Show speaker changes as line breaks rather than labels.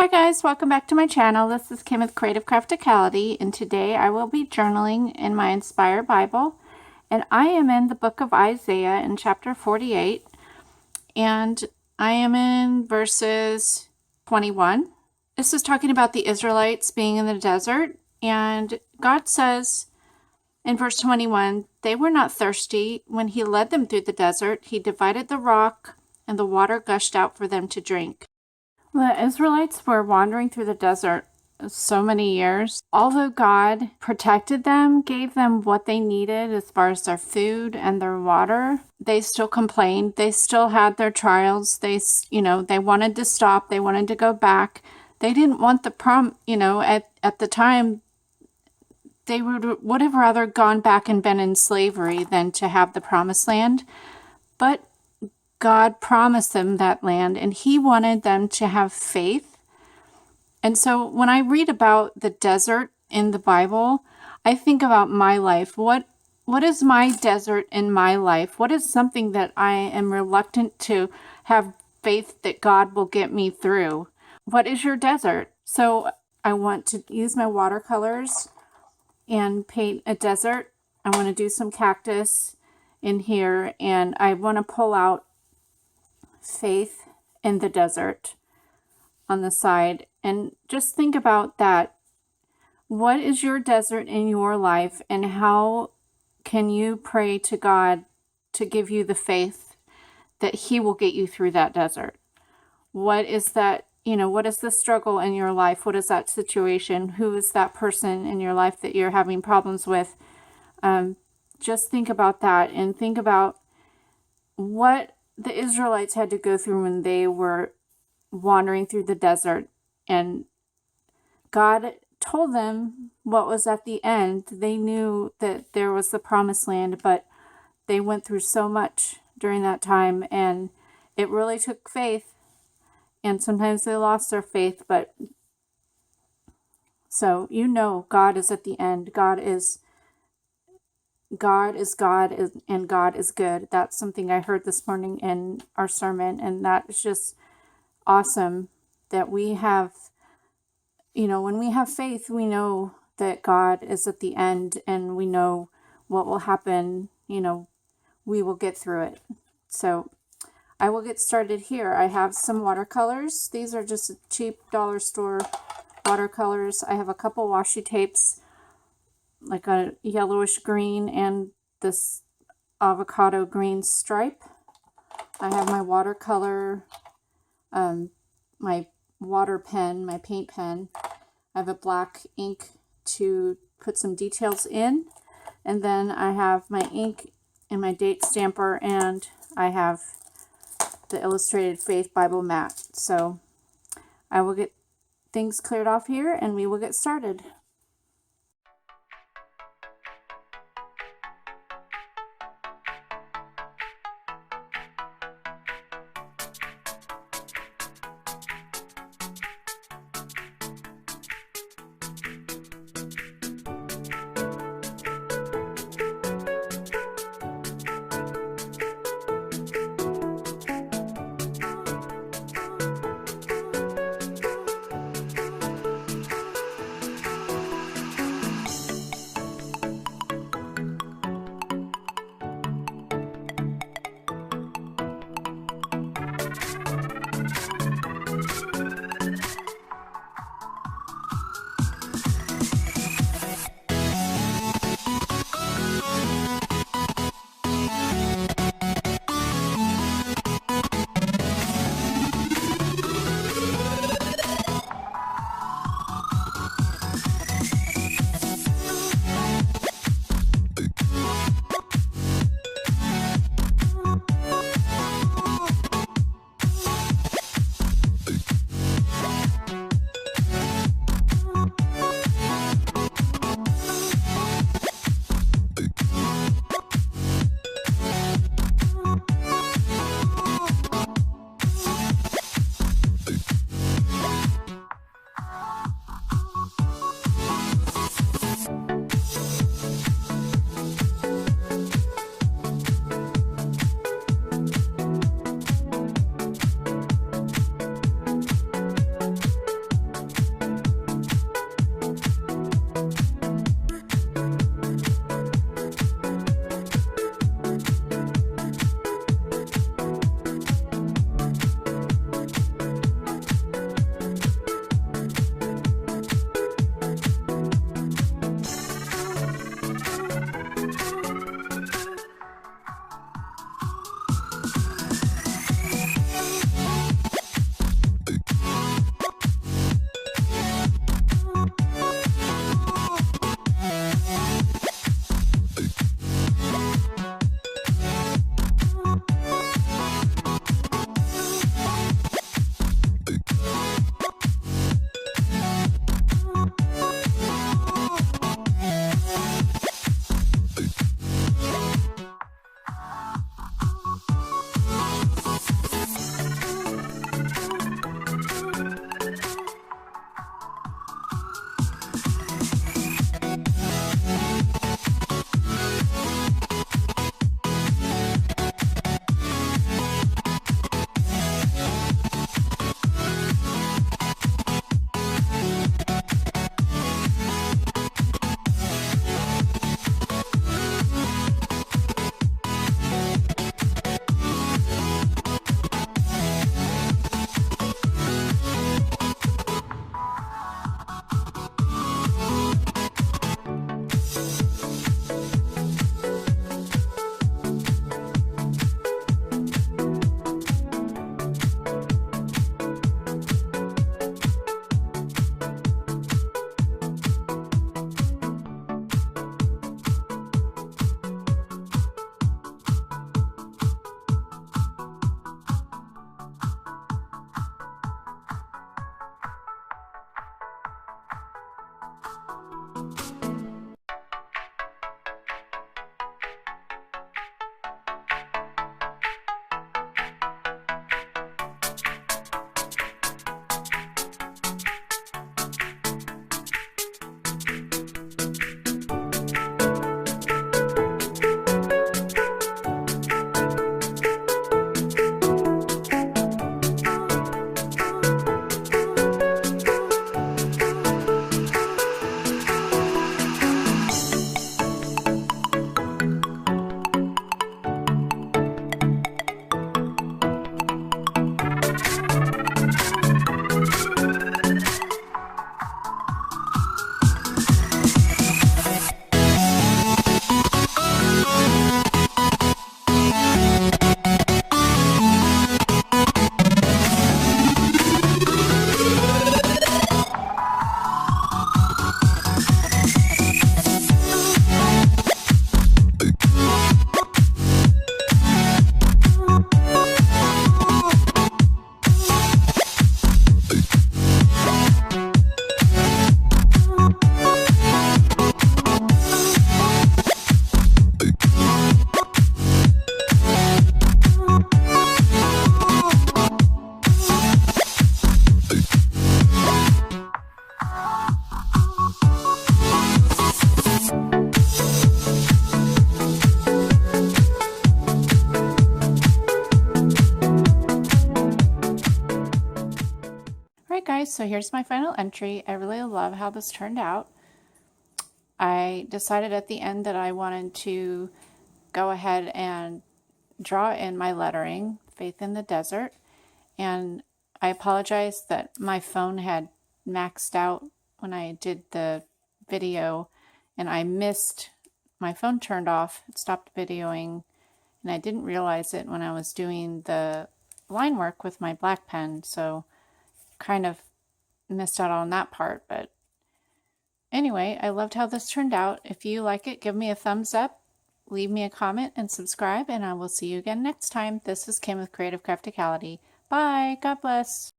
Hi guys, welcome back to my channel. This is Kim with Creative Crafticality, and today I will be journaling in my Inspired Bible, and I am in the book of Isaiah in chapter 48, and I am in verses 21. This is talking about the Israelites being in the desert, and God says in verse 21, they were not thirsty when he led them through the desert. He divided the rock, and the water gushed out for them to drink. The Israelites were wandering through the desert so many years. Although God protected them, gave them what they needed as far as their food and their water, they still complained. They still had their trials. They wanted to stop. They wanted to go back. They didn't want the at the time, they would have rather gone back and been in slavery than to have the promised land. But God promised them that land, and he wanted them to have faith. And so when I read about the desert in the Bible, I think about my life. What is my desert in my life? What is something that I am reluctant to have faith that God will get me through? What is your desert? So I want to use my watercolors and paint a desert. I want to do some cactus in here, and I want to pull out faith in the desert on the side. And just think about that. What is your desert in your life, and how can you pray to God to give you the faith that he will get you through that desert? What is that, what is the struggle in your life? What is that situation? Who is that person in your life that you're having problems with? Just think about that, and think about what the Israelites had to go through when they were wandering through the desert, and God told them what was at the end. They knew that there was the promised land, but they went through so much during that time, and it really took faith, and sometimes they lost their faith. But so God is at the end. God is God, and God is good. That's something I heard this morning in our sermon, and that is just awesome that we have, when we have faith, we know that God is at the end, and we know what will happen. We will get through it. So I will get started here. I have some watercolors. These are just cheap dollar store watercolors. I have a couple washi tapes, like a yellowish green and this avocado green stripe. I have my watercolor, my water pen, my paint pen. I have a black ink to put some details in, and then I have my ink and my date stamper, and I have the Illustrated Faith Bible mat. So I will get things cleared off here, and we will get started. so here's my final entry. I really love how this turned out. I decided at the end that I wanted to go ahead and draw in my lettering, Faith in the Desert, and I apologize that my phone had maxed out when I did the video and I missed, my phone turned off, it stopped videoing, and I didn't realize it when I was doing the line work with my black pen, so kind of missed out on that part. But anyway, I loved how this turned out. If you like it, give me a thumbs up, leave me a comment, and subscribe, and I will see you again next time. This is Kim with Creative Crafticality. Bye. God bless.